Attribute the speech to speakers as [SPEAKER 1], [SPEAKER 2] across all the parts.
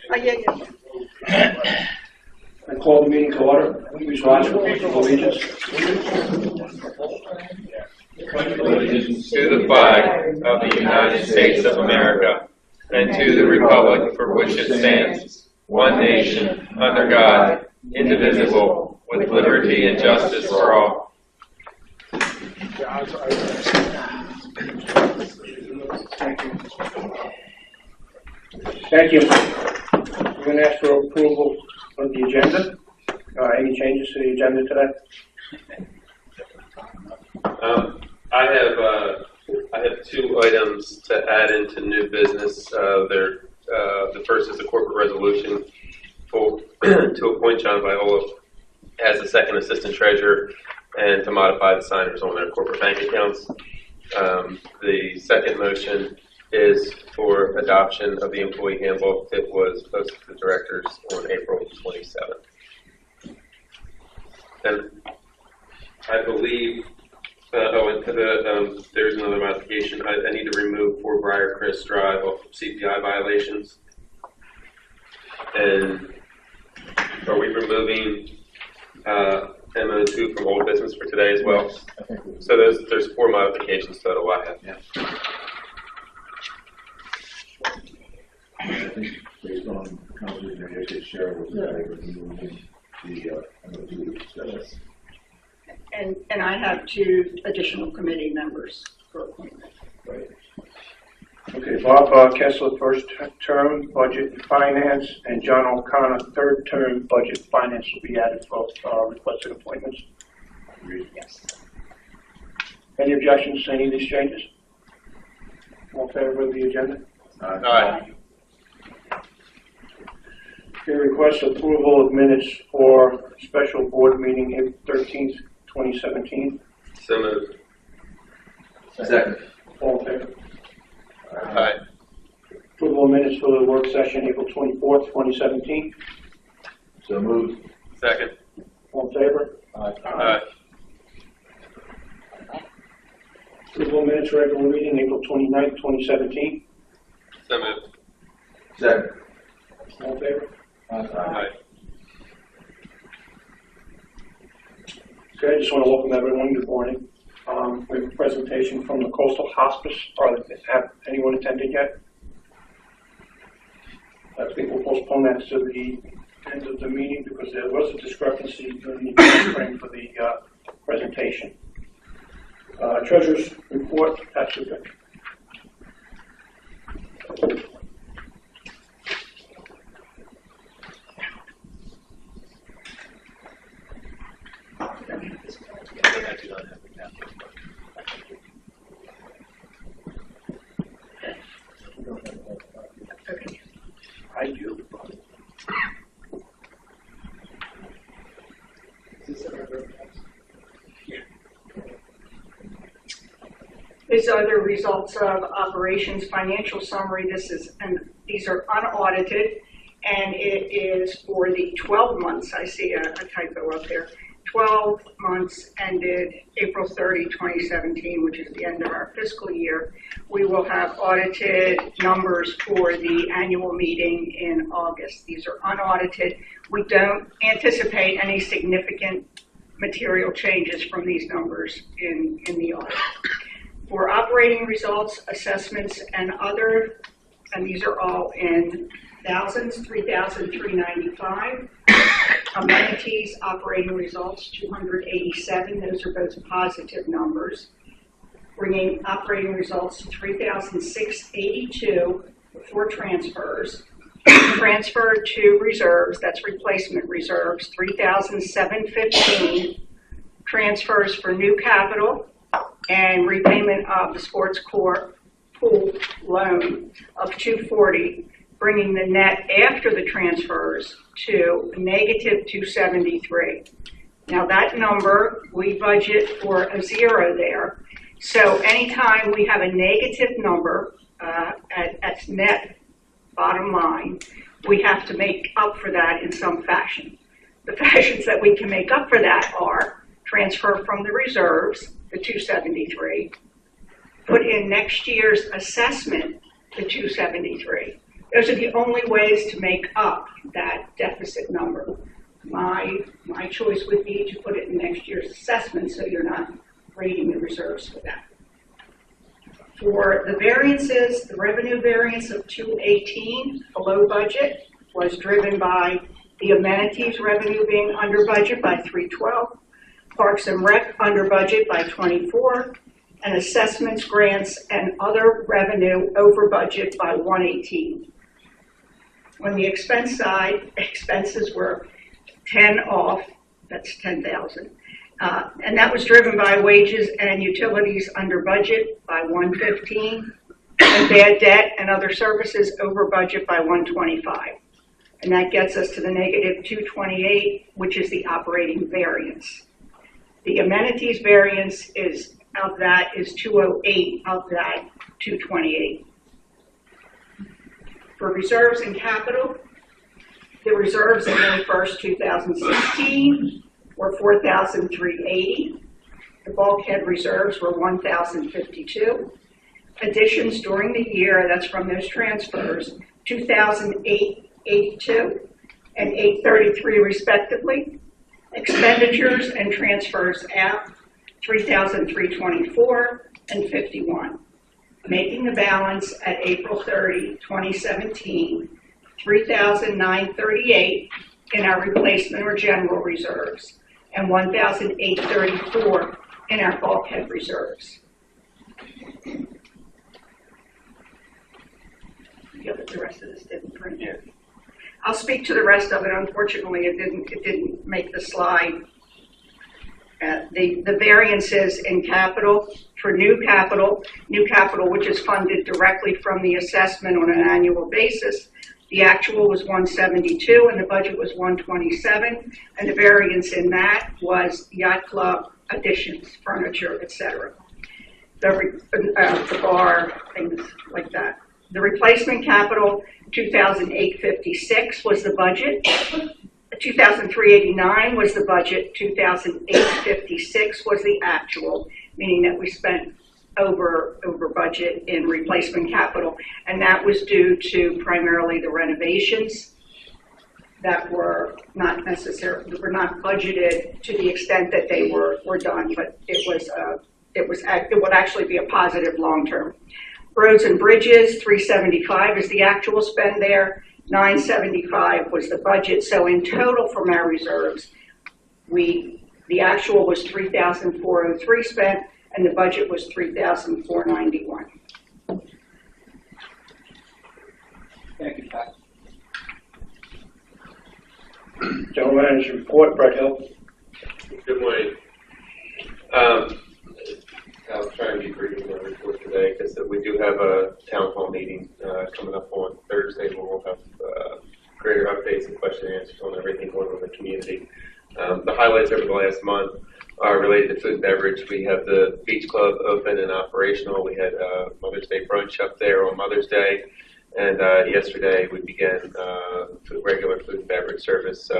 [SPEAKER 1] I call the meeting to order. Please rise for pledge of allegiance.
[SPEAKER 2] Allegiance to the flag of the United States of America and to the republic for which it stands, one nation, under God, indivisible, with liberty and justice for all.
[SPEAKER 1] Thank you. I'm going to ask for approval of the agenda. Any changes to the agenda today?
[SPEAKER 3] I have two items to add into new business. The first is a corporate resolution to appoint John Viola as the second assistant treasurer and to modify the signers on their corporate bank accounts. The second motion is for adoption of the employee handbook that was posted to the directors on April 27th. And I believe, there's another modification. I need to remove Fort Briarcrest Drive off of CPI violations. And are we removing MO2 from old business for today as well? So there's 4 modifications total I have.
[SPEAKER 4] Yeah. I think based on conversation I had with Cheryl was that they were removing the MO2 discussion.
[SPEAKER 5] And I have 2 additional committee members for appointment.
[SPEAKER 4] Right.
[SPEAKER 1] Okay, Bob Kessler, first term, Budget and Finance, and John O'Connor, third term, Budget and Finance will be added for requested appointments.
[SPEAKER 5] Yes.
[SPEAKER 1] Any objections to any of these changes? All in favor of the agenda?
[SPEAKER 3] Aye.
[SPEAKER 1] Okay, request approval of minutes for special board meeting April 13th, 2017.
[SPEAKER 3] So moved.
[SPEAKER 4] Second.
[SPEAKER 1] All in favor?
[SPEAKER 3] Aye.
[SPEAKER 1] Approval of minutes for the work session April 24th, 2017.
[SPEAKER 4] So moved.
[SPEAKER 3] Second.
[SPEAKER 1] All in favor?
[SPEAKER 3] Aye.
[SPEAKER 1] Approval of minutes for regular meeting April 29th, 2017.
[SPEAKER 3] So moved.
[SPEAKER 4] Second.
[SPEAKER 1] All in favor?
[SPEAKER 3] Aye.
[SPEAKER 1] Okay, I just want to welcome everyone. Good morning. We have a presentation from the Coastal Hospice. Have anyone attended yet? I think we'll postpone that to the end of the meeting because there was a discrepancy during the time frame for the presentation. Treasurer's report, Patrick. I do.
[SPEAKER 5] These are the results of operations financial summary. These are unaudited, and it is for the 12 months. I see a typo up there. 12 months ended April 30, 2017, which is the end of our fiscal year. We will have audited numbers for the annual meeting in August. These are unaudited. We don't anticipate any significant material changes from these numbers in the audit. For operating results, assessments, and other, and these are all in thousands, 3,395. Amenities, operating results, 287. Those are both positive numbers, bringing operating results to 3,682 before transfers. Transfer to reserves, that's replacement reserves, 3,715. Transfers for new capital and repayment of the sports core pool loan of 240, bringing the net after the transfers to negative 273. Now that number, we budget for a 0 there. So anytime we have a negative number at net bottom line, we have to make up for that in some fashion. The fashions that we can make up for that are transfer from the reserves, the 273, put in next year's assessment, the 273, Those are the only ways to make up that deficit number. My choice would be to put it in next year's assessment so you're not rating the reserves for that. For the variances, the revenue variance of 218 below budget was driven by the amenities revenue being under budget by 312, Parks and Rec under budget by 24, and assessments, grants, and other revenue over budget by 118. On the expense side, expenses were 10 off, that's 10,000. And that was driven by wages and utilities under budget by 115, and bad debt and other services over budget by 125. And that gets us to the negative 228, which is the operating variance. The amenities variance is 208 of that 228. For reserves and capital, the reserves in May 1st, 2016 were 4,380. The bulkhead reserves were 1,052. Additions during the year, that's from those transfers, 2,882 and 833 respectively. Expenditures and transfers out, 3,324 and 51. Making the balance at April 30, 2017, 3,938 in our replacement or general reserves, and 1,834 in our bulkhead reserves. The rest of this didn't print here. I'll speak to the rest of it. Unfortunately, it didn't make the slide. The variances in capital for new capital, which is funded directly from the assessment on an annual basis. The actual was 172 and the budget was 127, and the variance in that was yacht club additions, furniture, etc. The bar, things like that. The replacement capital, 2,856 was the budget. 2,389 was the budget. 2,856 was the actual, meaning that we spent over budget in replacement capital, and that was due to primarily the renovations that were not budgeted to the extent that they were done, but it would actually be a positive long term. Roads and bridges, 375 is the actual spend there. 975 was the budget. So in total from our reserves, the actual was 3,403 spent, and the budget was 3,491.
[SPEAKER 6] Thank you, Pat.
[SPEAKER 1] General Manager's report, Brett Hill.
[SPEAKER 3] Good morning. I'll try and be brief in my report today because we do have a town hall meeting coming up on Thursday where we'll have greater updates and question and answers on everything going on in the community. The highlights over the last month are related to food and beverage. We have the Beach Club open and operational. We had Mother's Day brunch up there on Mother's Day. And yesterday we began regular food and beverage service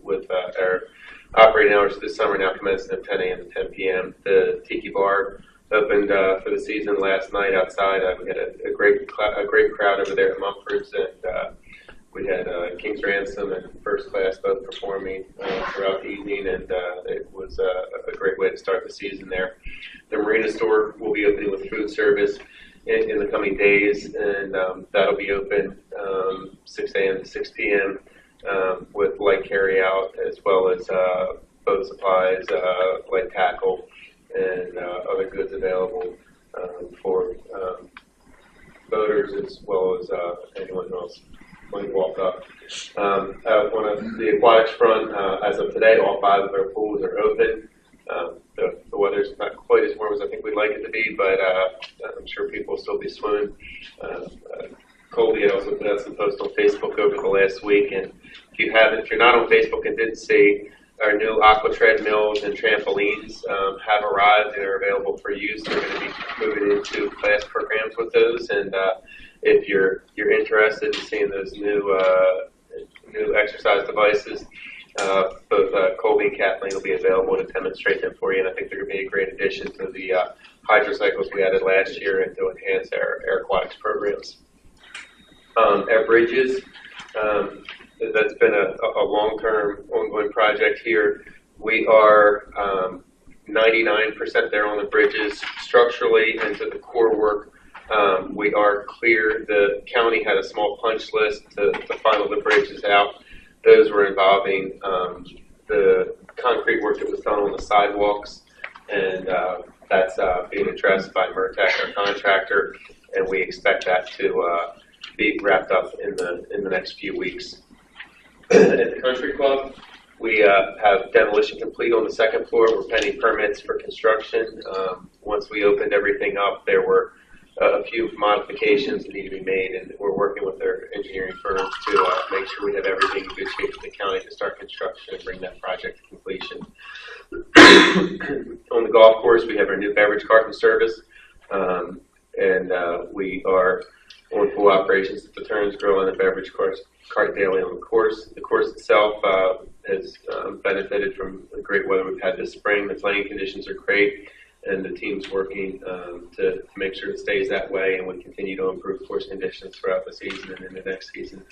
[SPEAKER 3] with our operating hours this summer now commencing at 10 a.m. to 10 p.m. The Tiki Bar opened for the season last night outside. We had a great crowd over there at Mumford's, and we had King's Ransom and First Class both performing throughout the evening, and it was a great way to start the season there. The Marina store will be opening with food service in the coming days, and that'll be open 6 a.m. to 6 p.m. With light carry out as well as boat supplies, light tackle, and other goods available for boaters as well as anyone else when you walk up. On the aquatics front, as of today, all 5 of our pools are open. The weather's not quite as warm as I think we'd like it to be, but I'm sure people will still be swimming. Colby had also put out some posts on Facebook over the last week, and if you're not on Facebook and didn't see, our new aqua treadmills and trampolines have arrived and are available for use. We're going to be moving into class programs with those, and if you're interested in seeing those new exercise devices, both Colby and Kathleen will be available to demonstrate them for you, and I think they're going to be a great addition to the hydrocycles we added last year and to enhance our aquatics programs. At Bridges, that's been a long-term ongoing project here. We are 99% there on the bridges structurally, and to the core work we are clear. The county had a small punch list to final the bridges out. Those were involving the concrete work that was done on the sidewalks, and that's being addressed by Mertec, our contractor, and we expect that to be wrapped up in the next few weeks. At the Country Club, we have demolition complete on the second floor. We're pending permits for construction. Once we opened everything up, there were a few modifications that need to be made, and we're working with our engineering firms to make sure we have everything in good shape for the county to start construction and bring that project to completion. On the golf course, we have our new beverage carton service, and we are on full operations at the Turns Grill and the beverage cart daily on the course. The course itself has benefited from the great weather we've had this spring. The playing conditions are great, and the team's working to make sure it stays that way, and we continue to improve course conditions throughout the season and in the next season.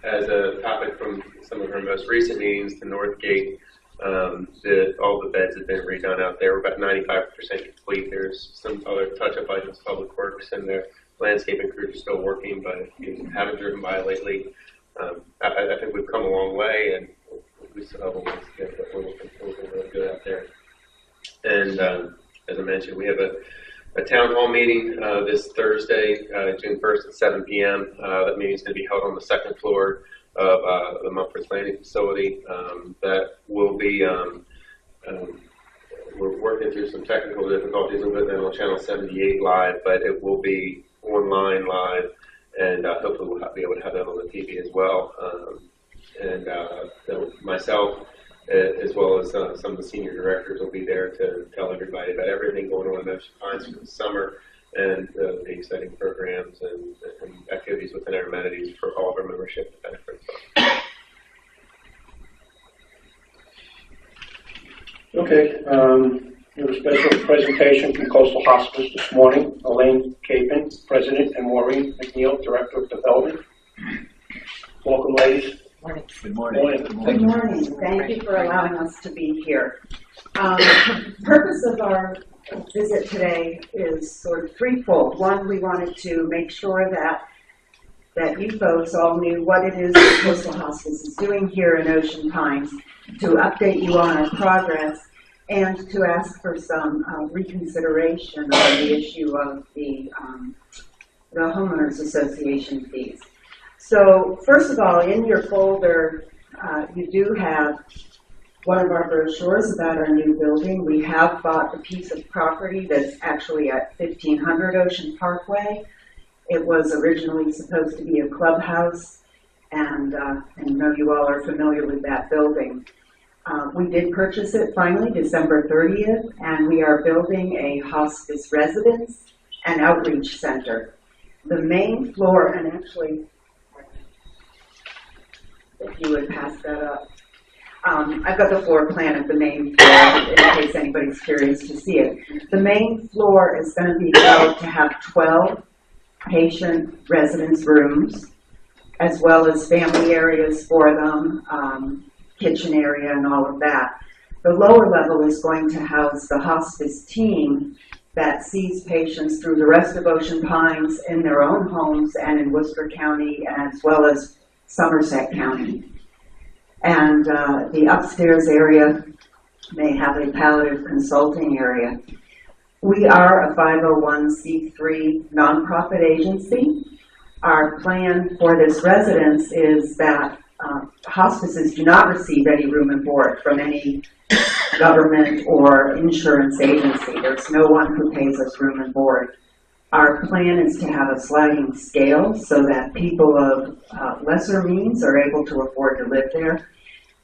[SPEAKER 3] As a topic from some of our most recent meetings, the North Gate, all the beds have been redone out there. We're about 95% complete. There's some other touch-up items, Public Works, and their landscaping crews are still working, but if you haven't driven by lately, I think we've come a long way, and we still have a ways to get, but we're looking really good out there. And as I mentioned, we have a town hall meeting this Thursday, June 1st at 7 p.m. That meeting is going to be held on the second floor of the Mumford's Landing facility. That will be, we're working through some technical difficulties with it on Channel 78 live, but it will be online live, and hopefully we'll be able to have that on the TV as well. So myself, as well as some of the senior directors, will be there to tell everybody about everything going on in Ocean Pines for the summer, and the exciting programs and activities within our amenities for all of our membership to benefit from.
[SPEAKER 1] Okay, we have a special presentation from Coastal Hospice this morning. Elaine Capon, President, and Maureen McNeil, Director of Development. Welcome, ladies.
[SPEAKER 4] Good morning.
[SPEAKER 7] Good morning. Thank you for allowing us to be here. The purpose of our visit today is sort of threefold. One, we wanted to make sure that you folks all knew what it is that Coastal Hospice is doing here in Ocean Pines, to update you on our progress, and to ask for some reconsideration on the issue of the Homeowners Association fees. So first of all, in your folder, you do have one of our brochures about our new building. We have bought a piece of property that's actually at 1500 Ocean Parkway. It was originally supposed to be a clubhouse, and I know you all are familiar with that building. We did purchase it finally December 30th, and we are building a hospice residence and outreach center. The main floor, and actually, if you would pass that up. I've got the floor plan of the main floor in case anybody's curious to see it. The main floor is going to be built to have 12 patient residence rooms, as well as family areas for them, kitchen area and all of that. The lower level is going to house the hospice team that sees patients through the rest of Ocean Pines in their own homes and in Worcester County, as well as Somerset County. And the upstairs area may have a palliative consulting area. We are a 501c3 nonprofit agency. Our plan for this residence is that hospices do not receive any room and board from any government or insurance agency. There's no one who pays us room and board. Our plan is to have a sliding scale so that people of lesser means are able to afford to live there.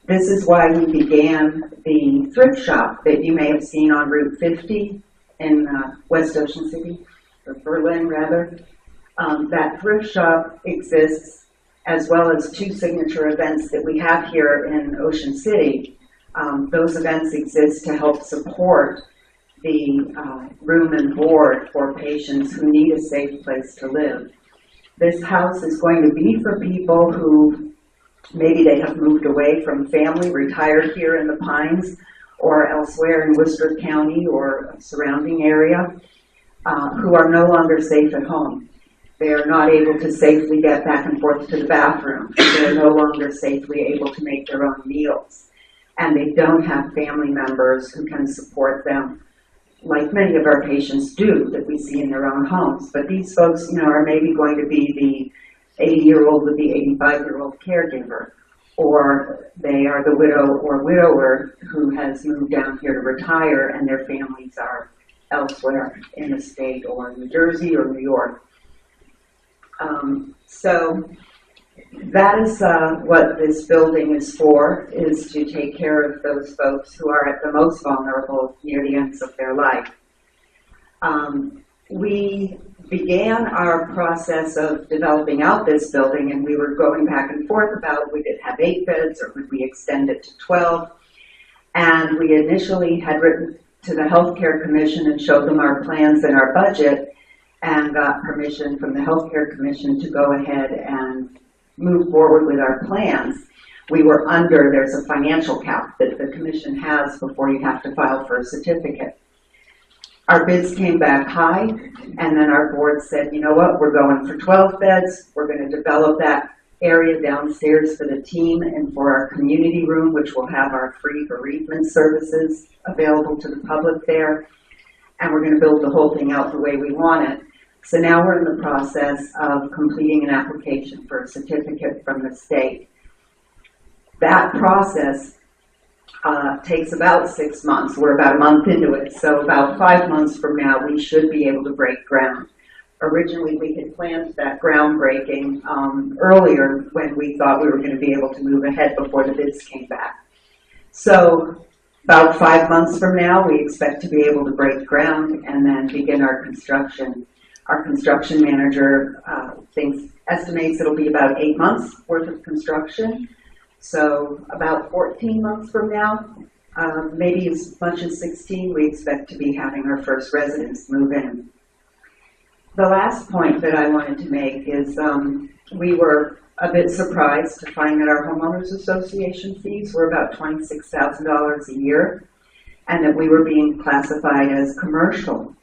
[SPEAKER 7] This is why we began the thrift shop that you may have seen on Route 50 in West Ocean City, or Berlin rather. That thrift shop exists, as well as 2 signature events that we have here in Ocean City. Those events exist to help support the room and board for patients who need a safe place to live. This house is going to be for people who maybe they have moved away from family, retired here in the Pines or elsewhere in Worcester County or surrounding area, who are no longer safe at home. They are not able to safely get back and forth to the bathroom. They are no longer safely able to make their own meals. And they don't have family members who can support them, like many of our patients do, that we see in their own homes. But these folks, are maybe going to be the 80-year-old with the 85-year-old caregiver, or they are the widow or widower who has moved down here to retire and their families are elsewhere in the state or New Jersey or New York. So that is what this building is for, is to take care of those folks who are at the most vulnerable near the ends of their life. We began our process of developing out this building, and we were going back and forth about would it have 8 beds or would we extend it to 12. And we initially had written to the Healthcare Commission and showed them our plans and our budget, and got permission from the Healthcare Commission to go ahead and move forward with our plans. We were under, there's a financial cap that the Commission has before you have to file for a certificate. Our bids came back high, and then our board said, you know what, we're going for 12 beds. We're going to develop that area downstairs for the team and for our community room, which will have our free bereavement services available to the public there. And we're going to build the whole thing out the way we want it. So now we're in the process of completing an application for a certificate from the state. That process takes about 6 months. We're about a month into it, so about 5 months from now we should be able to break ground. Originally we had planned that groundbreaking earlier when we thought we were going to be able to move ahead before the bids came back. So about 5 months from now we expect to be able to break ground and then begin our construction. Our construction manager estimates it'll be about 8 months worth of construction. So about 14 months from now, maybe as much as 16, we expect to be having our first residents move in. The last point that I wanted to make is we were a bit surprised to find that our homeowners association fees were about $26,000 a year, and that we were being classified as commercial.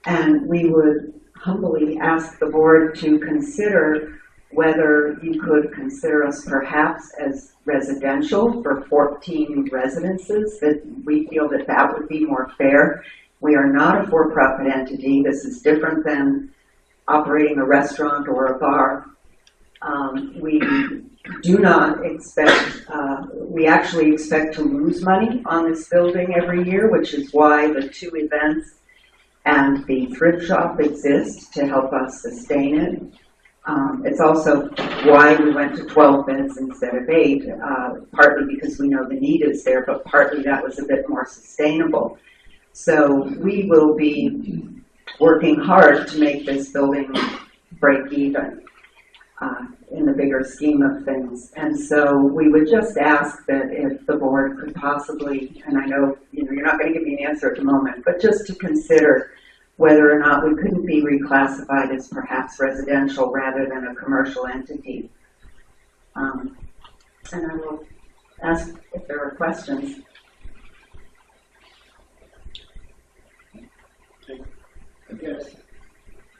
[SPEAKER 7] And we would humbly ask the board to consider whether you could consider us perhaps as residential for 14 residences, that we feel that that would be more fair. We are not a for-profit entity. This is different than operating a restaurant or a bar. We do not expect, we actually expect to lose money on this building every year, which is why the 2 events and the thrift shop exist to help us sustain it. It's also why we went to 12 beds instead of 8, partly because we know the need is there, but partly that was a bit more sustainable. So we will be working hard to make this building break even in the bigger scheme of things. And so we would just ask that if the board could possibly, and I know you're not going to give me an answer at the moment, but just to consider whether or not we couldn't be reclassified as perhaps residential rather than a commercial entity. And I will ask if there are questions.
[SPEAKER 4] I guess,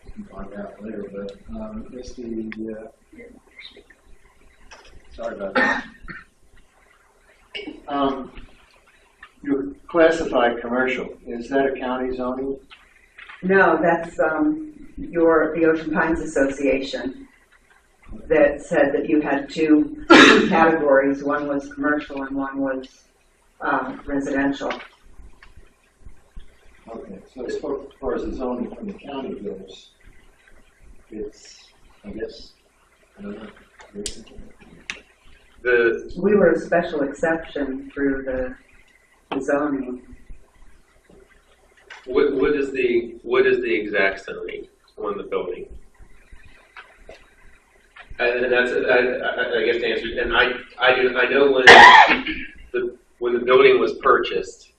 [SPEAKER 4] we can find out later, but it's sorry about that. You classified commercial. Is that a county zoning?
[SPEAKER 7] No, that's the Ocean Pines Association that said that you had 2 categories. One was commercial and one was residential.
[SPEAKER 4] Okay, so as far as the zoning from the county goes, it's, I guess, I don't know.
[SPEAKER 7] We were a special exception through the zoning.
[SPEAKER 3] What is the exact zoning on the building? And that's I guess the answer. And I know when the building was purchased,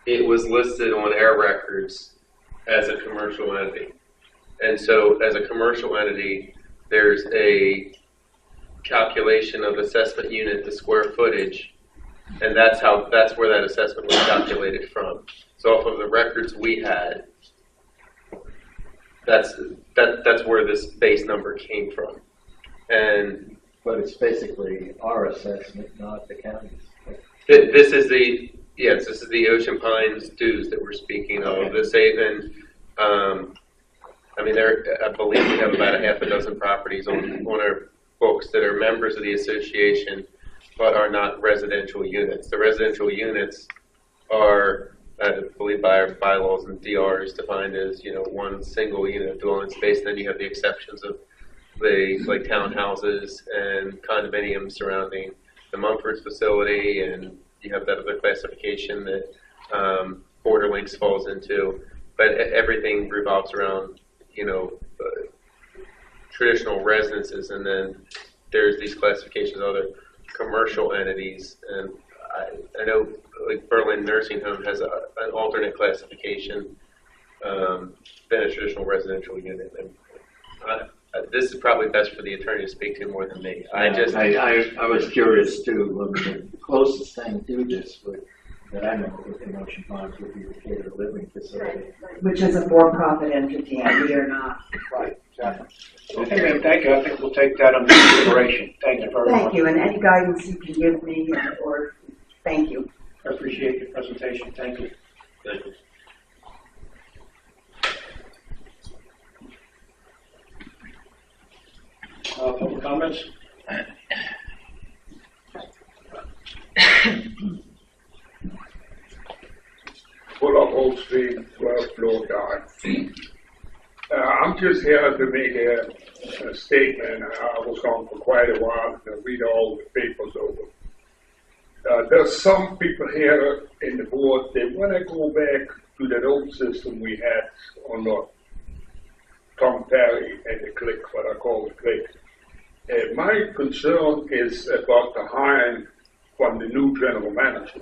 [SPEAKER 3] it was listed on Air Records as a commercial entity. And so as a commercial entity, there's a calculation of assessment unit to square footage, and that's where that assessment was calculated from. So off of the records we had, that's where this base number came from. And
[SPEAKER 8] But it's basically our assessment, not the county's.
[SPEAKER 3] this is the Ocean Pines dues that we're speaking of. This even, I mean, I believe we have about a half a dozen properties on our books that are members of the association, but are not residential units. The residential units are, I believe, by our bylaws and DRs defined as, one single unit of dwelling space. Then you have the exceptions of like townhouses and condominiums surrounding the Mumford's facility, and you have that other classification that Border Links falls into. But everything revolves around, traditional residences, and then there's these classifications of other commercial entities. And I know like Berlin Nursing Home has an alternate classification than a traditional residential unit. And this is probably best for the attorney to speak to more than me.
[SPEAKER 8] I was curious too. The closest thing to this that I know within Ocean Pines would be the Cater Living Facility.
[SPEAKER 7] Which is a for-profit entity, and we are not.
[SPEAKER 1] Right, exactly. Okay, ma'am, thank you. I think we'll take that under consideration. Thank you very much.
[SPEAKER 7] Thank you, and any guidance you can give me, or thank you.
[SPEAKER 1] I appreciate your presentation. Thank you.
[SPEAKER 3] Thank you.
[SPEAKER 1] Public comments?
[SPEAKER 9] Full of Oak Street, 12 floor down. I'm just here to make a statement. I was gone for quite a while to read all the papers over. There's some people here in the board, they want to go back to that old system we had on the Tom Perry and the click, what I call the click. My concern is about the hiring from the new general manager.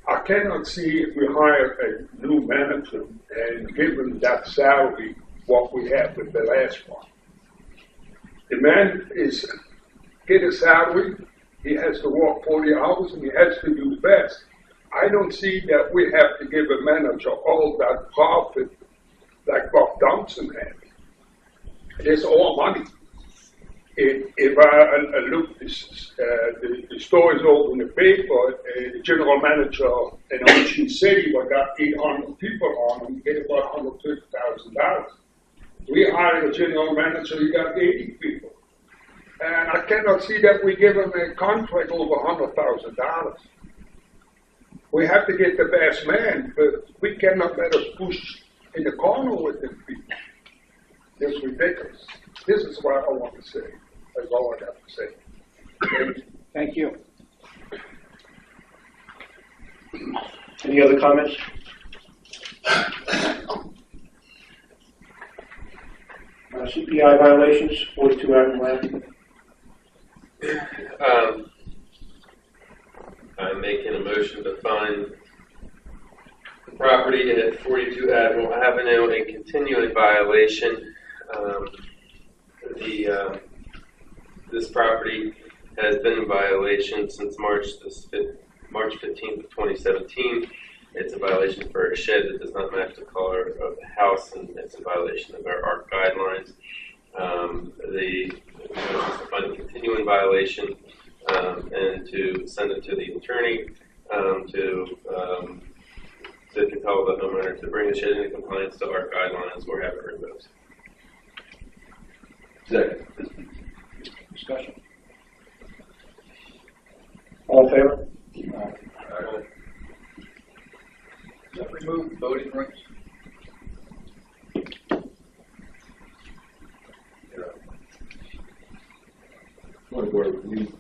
[SPEAKER 9] I cannot see if we hire a new manager and give him that salary what we had with the last one. The man get a salary, he has to work 40 hours and he has to do the best. I don't see that we have to give a manager all that profit like Bob Thompson had. It's all money. If I look, the stories over in the paper, the general manager in Ocean City, we got 800 people on him, get about $150,000. We hired a general manager, he got 80 people. And I cannot see that we give him a contract over $100,000. We have to get the best man, but we cannot let us push in the corner with them people. It's ridiculous. This is what I want to say. That's all I have to say.
[SPEAKER 1] Thank you. Any other comments? CPI violations, 42 Adam Lane.
[SPEAKER 3] I'm making a motion to find the property at 42 Admiral Avenue a continuing violation. This property has been in violation since March 15th of 2017. It's a violation for a shed that does not match the color of the house, and it's a violation of our ARC guidelines. The motion to find a continuing violation and to send it to the attorney to compel the homeowner to bring the shed into compliance to ARC guidelines or have it removed.
[SPEAKER 4] Second.
[SPEAKER 1] Discussion. All in favor?
[SPEAKER 6] Does that remove voting rights?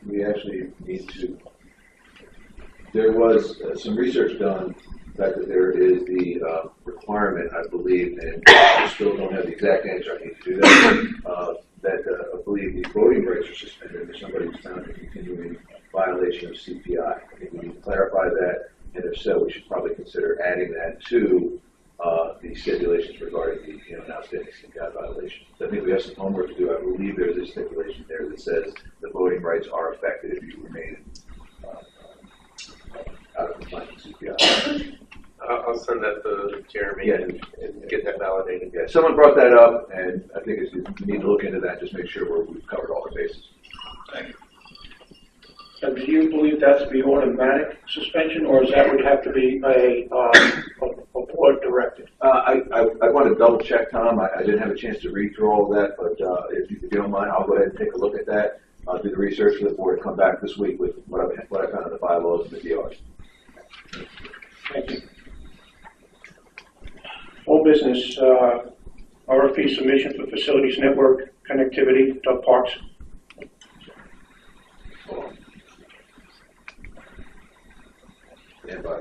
[SPEAKER 4] We actually need to. There was some research done. The fact that there is the requirement, I believe, and I still don't have the exact answer. I need to do that. I believe the voting rights are suspended if somebody is found a continuing violation of CPI. I think we need to clarify that, and if so, we should probably consider adding that to the stipulations regarding the outstanding CPI violation. violation. So I think we have some homework to do. I believe there's a stipulation there that says the voting rights are affected if you remain out of compliance with CPI.
[SPEAKER 3] I'll send that to Jeremy
[SPEAKER 4] Yeah.
[SPEAKER 3] and get that validated.
[SPEAKER 4] Yeah, someone brought that up, and I think we need to look into that, just make sure we've covered all the bases.
[SPEAKER 1] And do you believe that's to be automatic suspension, or is that would have to be a board directed?
[SPEAKER 4] I want to double check, Tom. I didn't have a chance to read through all of that, but if you don't mind, I'll go ahead and take a look at that, do the research for the board, come back this week with what I found in the bylaws and the DRs.
[SPEAKER 1] Thank you. All business, RFP submission for facilities network connectivity, Doug Parks.
[SPEAKER 4] Stand by.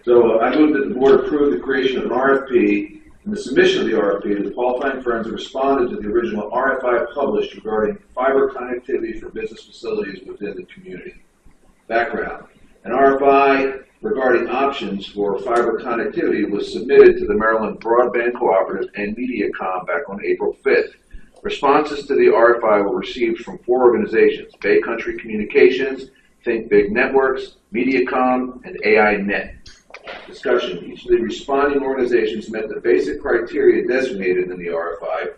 [SPEAKER 4] So I move that the board approve the creation of an RFP and the submission of the RFP to the qualifying firms that responded to the original RFI published regarding fiber connectivity for business facilities within the community. Background: an RFI regarding options for fiber connectivity was submitted to the Maryland Broadband Cooperative and MediaCom back on April 5th. Responses to the RFI were received from 4 organizations: Bay Country Communications, Think Big Networks, MediaCom, and AINet. Discussion: each of the responding organizations met the basic criteria designated in the RFI.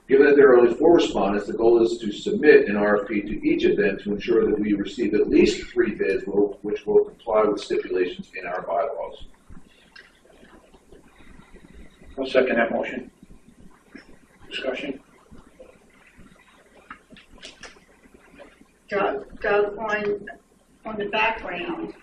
[SPEAKER 4] Given that there are only 4 respondents, the goal is to submit an RFP to each of them to ensure that we receive at least 3 bids which will comply with stipulations in our bylaws.
[SPEAKER 1] I'll second that motion. Discussion.
[SPEAKER 5] Doug, on the background,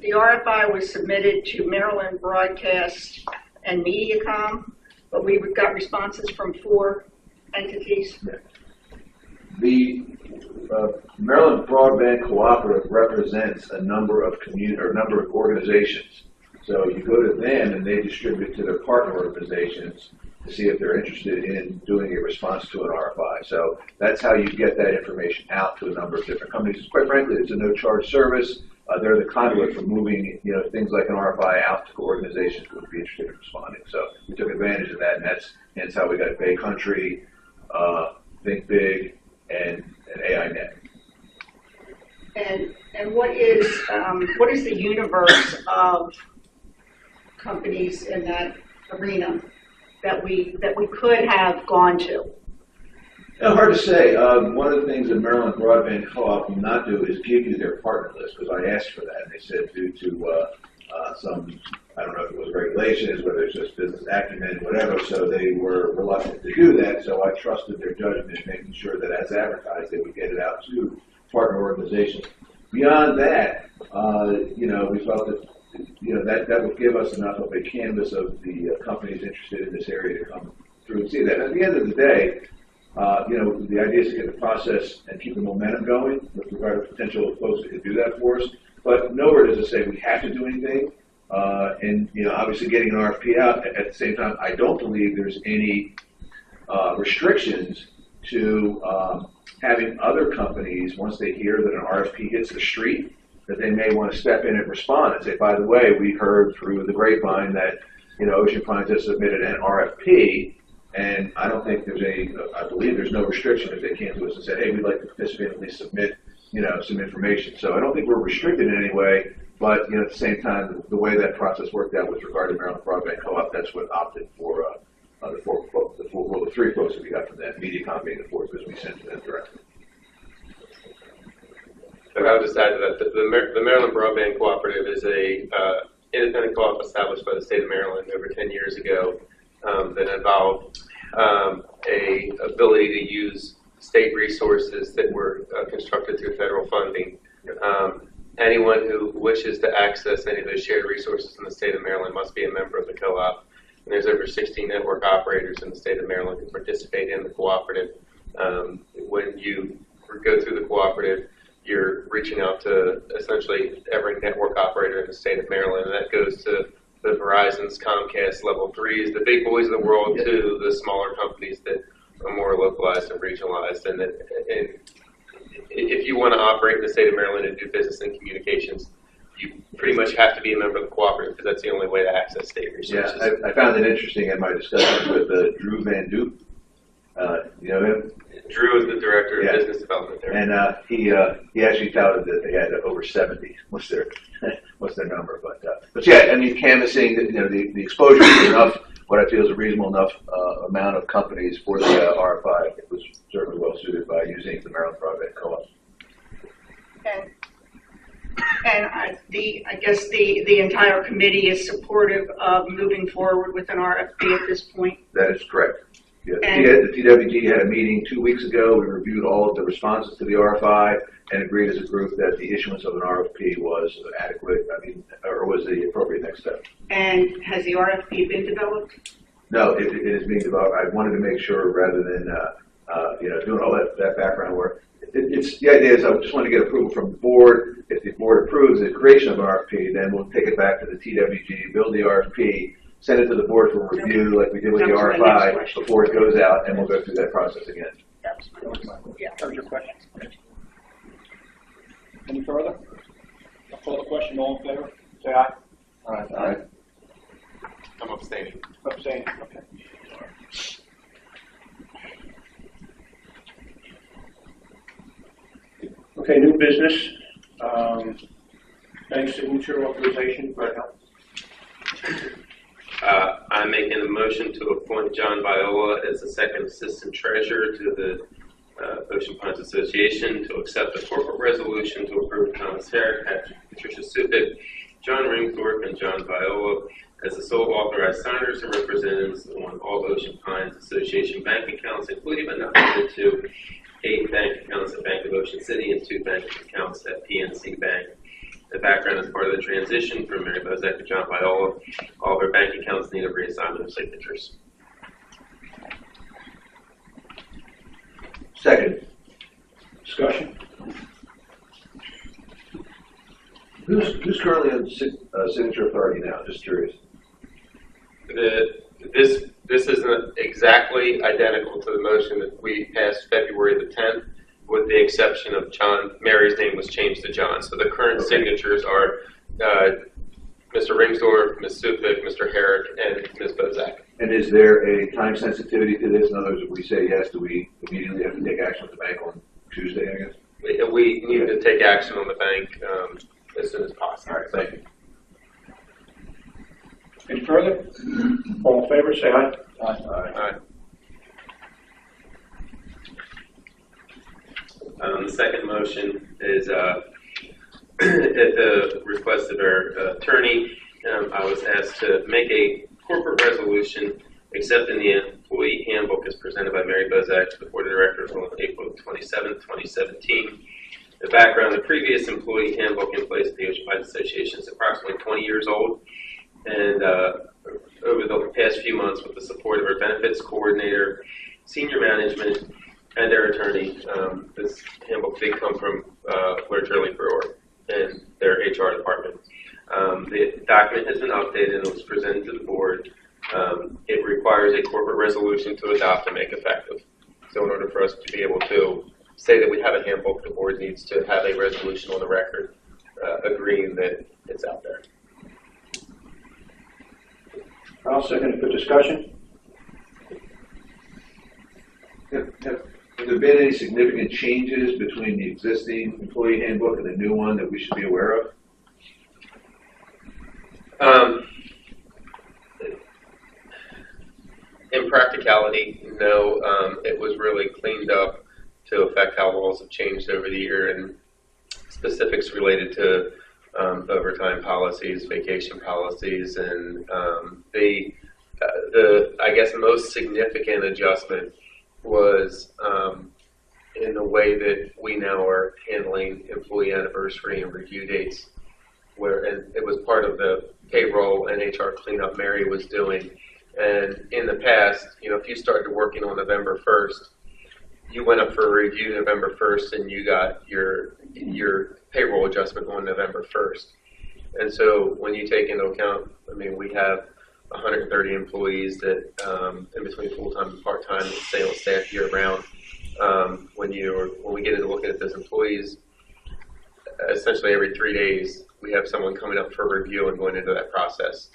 [SPEAKER 5] the RFI was submitted to Maryland Broadcast and MediaCom, but we got responses from 4 entities.
[SPEAKER 4] The Maryland Broadband Cooperative represents a number of organizations. So you go to them and they distribute to their partner organizations to see if they're interested in doing a response to an RFI. So that's how you get that information out to a number of different companies. Quite frankly, it's a no-charge service. They're the conduit for moving, things like an RFI out to organizations who would be interested in responding. So we took advantage of that, and that's how we got Bay Country, Think Big, and AINet.
[SPEAKER 5] And what is the universe of companies in that arena that we could have gone to?
[SPEAKER 4] Hard to say. One of the things that Maryland Broadband Co-op will not do is give you their partner list, because I asked for that, and they said due to some, I don't know if it was regulations, whether it's just business acumen, whatever, so they were reluctant to do that, so I trusted their judgment in making sure that as advertised, they would get it out to partner organizations. Beyond that, we felt that that would give us enough of a canvas of the companies interested in this area to come through and see that. At the end of the day, the idea is to get the process and keep the momentum going with regard to potential folks that could do that for us. But nowhere does it say we have to do anything. Obviously getting an RFP out at the same time, I don't believe there's any restrictions to having other companies, once they hear that an RFP hits the street, that they may want to step in and respond and say, by the way, we heard through the grapevine that Ocean Pines has submitted an RFP. And I don't think I believe there's no restriction if they came to us and said, hey, we'd like to participate, at least submit, some information. So I don't think we're restricted in any way, but, at the same time, the way that process worked out with regard to Maryland Broadband Co-op, that's what opted for the 3 folks that we got from them, MediaCom being the 4th, because we sent to them directly.
[SPEAKER 3] And I'll just add to that, the Maryland Broadband Cooperative is a independent co-op established by the state of Maryland over 10 years ago. That involved a ability to use state resources that were constructed through federal funding. Anyone who wishes to access any of those shared resources in the state of Maryland must be a member of the co-op. And there's over 60 network operators in the state of Maryland who participate in the cooperative. When you go through the cooperative, you're reaching out to essentially every network operator in the state of Maryland, and that goes to the Verizon's, Comcast, Level 3s, the big boys of the world, to the smaller companies that are more localized and regionalized. And if you want to operate in the state of Maryland and do business in communications, you pretty much have to be a member of the cooperative because that's the only way to access state resources.
[SPEAKER 4] Yeah, I found it interesting in my discussions with Drew Van Duke. You know him?
[SPEAKER 3] Drew is the director of
[SPEAKER 4] Yeah.
[SPEAKER 3] business development there.
[SPEAKER 4] And he actually touted that they had over 70. What's their number? But yeah, I mean, canvassing, you know, the exposure is enough. What I feel is a reasonable enough amount of companies for the RFI. It was certainly well suited by using the Maryland Broadband Co-op.
[SPEAKER 5] And I guess the entire committee is supportive of moving forward with an RFP at this point.
[SPEAKER 4] That is correct. Yeah,
[SPEAKER 5] And-
[SPEAKER 4] the TWG had a meeting 2 weeks ago. We reviewed all of the responses to the RFI and agreed as a group that the issuance of an RFP was adequate, or was the appropriate next step.
[SPEAKER 5] And has the RFP been developed?
[SPEAKER 4] No, it is being developed. I wanted to make sure rather than, doing all that background work. The idea is I just want to get approval from the board. If the board approves the creation of an RFP, then we'll take it back to the TWG, build the RFP, send it to the board for review like we did with the
[SPEAKER 5] That was my next
[SPEAKER 4] RFI
[SPEAKER 5] question.
[SPEAKER 4] before it goes out, and we'll go through that process again.
[SPEAKER 1] That was your question. Any further? I'll call the question. All in favor? Say aye.
[SPEAKER 4] Aye.
[SPEAKER 3] I'm abstaining.
[SPEAKER 1] Abstain. Okay. Okay, new business. Bank signature authorization. Right now.
[SPEAKER 3] I'm making a motion to appoint John Viola as the second assistant treasurer to the Ocean Pines Association, to accept the corporate resolution to approve Thomas Herrick, Patricia Supik, John Ringthorpe, and John Viola as the sole authorized signers and representatives on all Ocean Pines Association bank accounts, including but not limited to 8 bank accounts at Bank of Ocean City and 2 bank accounts at PNC Bank. The background is part of the transition from Mary Bozek to John Viola. All of our bank accounts need a reassignment of signatures.
[SPEAKER 4] Second.
[SPEAKER 1] Discussion.
[SPEAKER 4] Who's currently on signature authority now? Just curious.
[SPEAKER 3] This isn't exactly identical to the motion that we passed February the 10th, with the exception of John. Mary's name was changed to John. So the current signatures are Mr. Ringsdorf, Ms. Supik, Mr. Herrick, and Ms. Bozak.
[SPEAKER 4] And is there a time sensitivity to this? In other words, if we say yes, do we immediately have to take action with the bank on Tuesday, I guess?
[SPEAKER 3] We need to take action on the bank as soon as possible.
[SPEAKER 4] All right, thank you.
[SPEAKER 1] Any further? All in favor? Say aye.
[SPEAKER 3] Aye. The second motion is at the request of our attorney. I was asked to make a corporate resolution accepting the employee handbook as presented by Mary Bozak to the Board of Directors on April 27, 2017. The background, the previous employee handbook in place at the Ocean Pines Association is approximately 20 years old. And over the past few months, with the support of our benefits coordinator, senior management, and their attorney, this handbook did come from Blair Turley Brewer and their HR department. The document has been updated and was presented to the board. It requires a corporate resolution to adopt and make effective. So in order for us to be able to say that we have a handbook, the board needs to have a resolution on the record agreeing that it's out there.
[SPEAKER 1] I'll second it for discussion.
[SPEAKER 4] Have there been any significant changes between the existing employee handbook and the new one that we should be aware of?
[SPEAKER 3] In practicality, no. It was really cleaned up to affect how laws have changed over the year and specifics related to overtime policies, vacation policies, and the I guess most significant adjustment was in the way that we now are handling employee anniversary and review dates, and it was part of the payroll and HR cleanup Mary was doing. And in the past, if you started working on November 1st, you went up for a review November 1st and you got your payroll adjustment on November 1st. And so when you take into account, we have 130 employees that, in between full-time and part-time sales staff year-round. When we get into looking at those employees, essentially every 3 days we we have someone coming up for review and going into that process.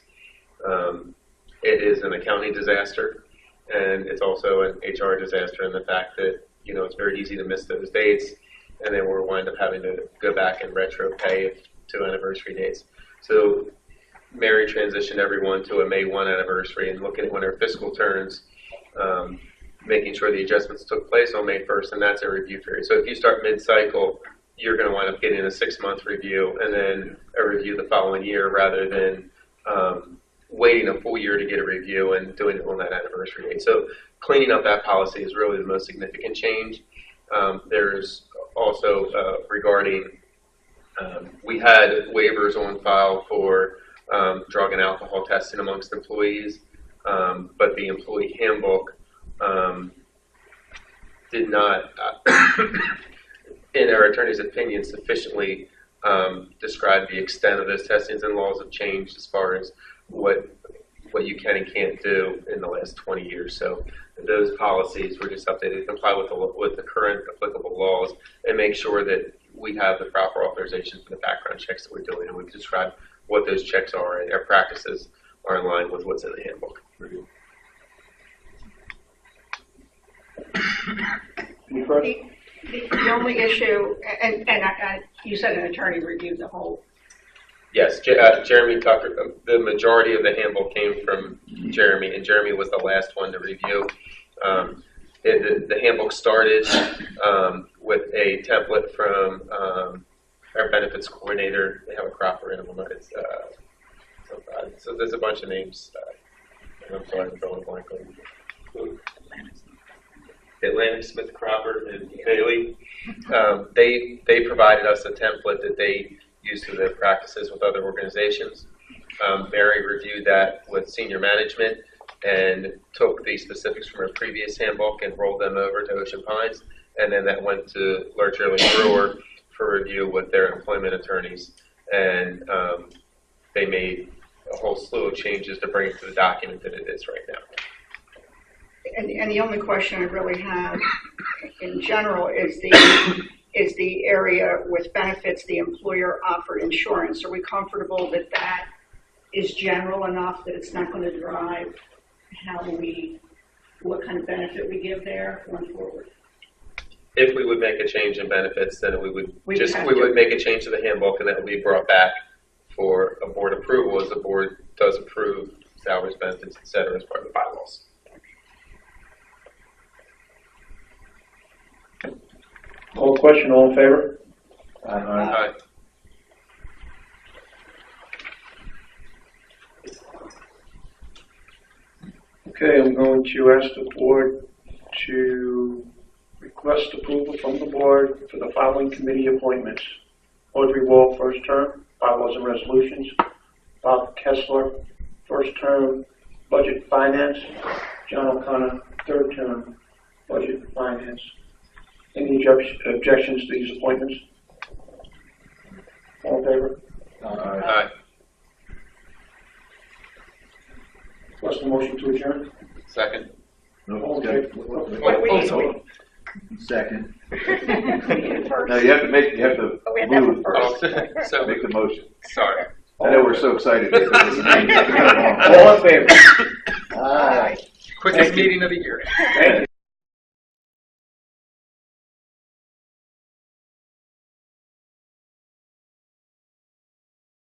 [SPEAKER 3] It is an accounting disaster, and it's also an HR disaster in the fact that, it's very easy to miss those dates, and then we'll wind up having to go back and retro pay 2 anniversary dates. So Mary transitioned everyone to a May 1 anniversary and looking at when our fiscal turns, making sure the adjustments took place on May 1st, and that's a review period. So if you start mid-cycle, you're going to wind up getting a 6-month review and then a review the following year rather than waiting a full year to get a review and doing it on that anniversary date. So cleaning up that policy is really the most significant change. There's also regarding, we had waivers on file for drug and alcohol testing amongst employees, but the employee handbook did not, in our attorney's opinion, sufficiently describe the extent of those testings, and laws have changed as far as what you can and can't do in the last 20 years. So those policies were just updated to comply with the current applicable laws and make sure that we have the proper authorization for the background checks that we're doing, and we've described what those checks are, and our practices are in line with what's in the handbook.
[SPEAKER 1] Any further?
[SPEAKER 5] The only issue, and you said an attorney reviewed the whole.
[SPEAKER 3] Yes, Jeremy Tucker, the majority of the handbook came from Jeremy, and Jeremy was the last one to review. The handbook started with a template from our benefits coordinator. They have a Cropper in them. So there's a bunch of names. And I'm sorry, I'm drawing a blank on Atlantic, Smith, Cropper, and Bailey. They provided us a template that they used for their practices with other organizations. Mary reviewed that with senior management and took the specifics from her previous handbook and rolled them over to Ocean Pines, and then that went to Lurch Early Brewer for review with their employment attorneys, and they made a whole slew of changes to bring it to the document that it is right now.
[SPEAKER 5] And the only question I really have in general is the area with benefits, the employer offered insurance. Are we comfortable that that is general enough that it's not going to drive what kind of benefit we give there going forward?
[SPEAKER 3] If we would make a change in benefits, then we would make a change to the handbook, and that would be brought back for a board approval, as the board does approve salaries, benefits, et cetera, as part of the bylaws.
[SPEAKER 1] Call the question, all in favor?
[SPEAKER 3] Aye.
[SPEAKER 1] Okay, I'm going to ask the board to request approval from the board for the following committee appointments. Audrey Wall, first term, bylaws and resolutions. Bob Kessler, first term, budget finance. John O'Connor, third term, budget finance. Any objections to these appointments? All in favor?
[SPEAKER 3] Aye.
[SPEAKER 1] What's the motion to adjourn?
[SPEAKER 3] Second.
[SPEAKER 1] All in favor?
[SPEAKER 8] Second.
[SPEAKER 4] No, you have to move first.
[SPEAKER 3] So,
[SPEAKER 4] Make the motion.
[SPEAKER 3] sorry.
[SPEAKER 4] I know we're so excited.
[SPEAKER 1] All in favor?
[SPEAKER 8] Aye.
[SPEAKER 6] Quickest meeting of the year.
[SPEAKER 1] Thank you.